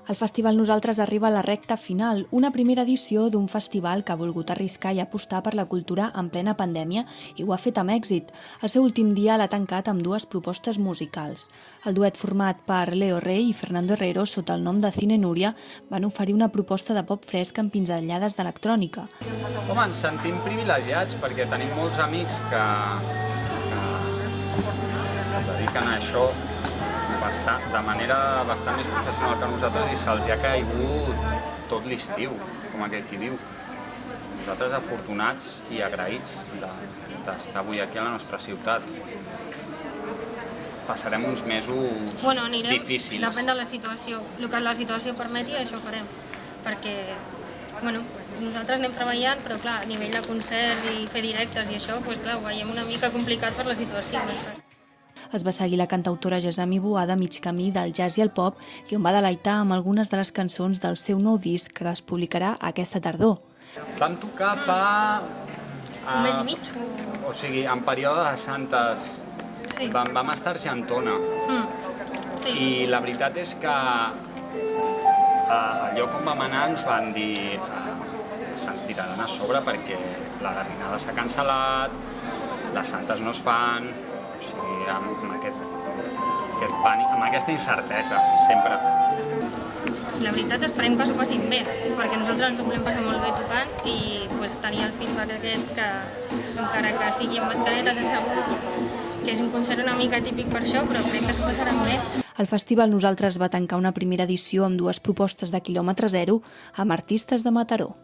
El Festival Nosaltres arriba a la recta final, una primera edició d'un festival que ha volgut arriscar i apostar per la cultura en plena pandèmia i ho ha fet amb èxit. El seu últim dia l'ha tancat amb dues propostes musicals. El duet format per Leo Rey i Fernando Herrero sota el nom de Cine Núria van oferir una proposta de pop fresc amb pinzellades d'electrònica. Home, ens sentim privilegiats perquè tenim molts amics que es dediquen a això de manera bastant més professional que nosaltres i se'ls ha caigut tot l'estiu, com aquell qui diu. Nosaltres afortunats i agraïts d'estar avui aquí a la nostra ciutat. Passarem uns mesos difícils. Depèn de la situació. El que la situació permeti, això farem. Perquè, nosaltres anem treballant, però clar, a nivell de concerts i fer directes i això, doncs clar, ho veiem una mica complicat per la situació. Es va seguir la cantautora Gessamí Boada mig camí del jazz i el pop i on va deleitar amb algunes de les cançons del seu nou disc que es publicarà aquesta tardor. Vam tocar fa... Un mes i mig? O sigui, en període de Santes. Sí. Vam estar a Argentona. Sí. I la veritat és que al lloc on vam anar ens van dir se'ns tiraran a sobre perquè la Garrinada s'ha cancel·lat, les Santes no es fan... O sigui, amb aquest pànic, amb aquesta incertesa, sempre. La veritat, esperem que s'ho passin bé, perquè nosaltres ens ho volem passar molt bé tocant i tenir el feedback aquest que, encara que sigui amb mascaretes asseguts, que és un concert una mica típic per això, però crec que s'ho passaran bé. El festival Nosaltres va tancar una primera edició amb dues propostes de quilòmetre zero amb artistes de Mataró.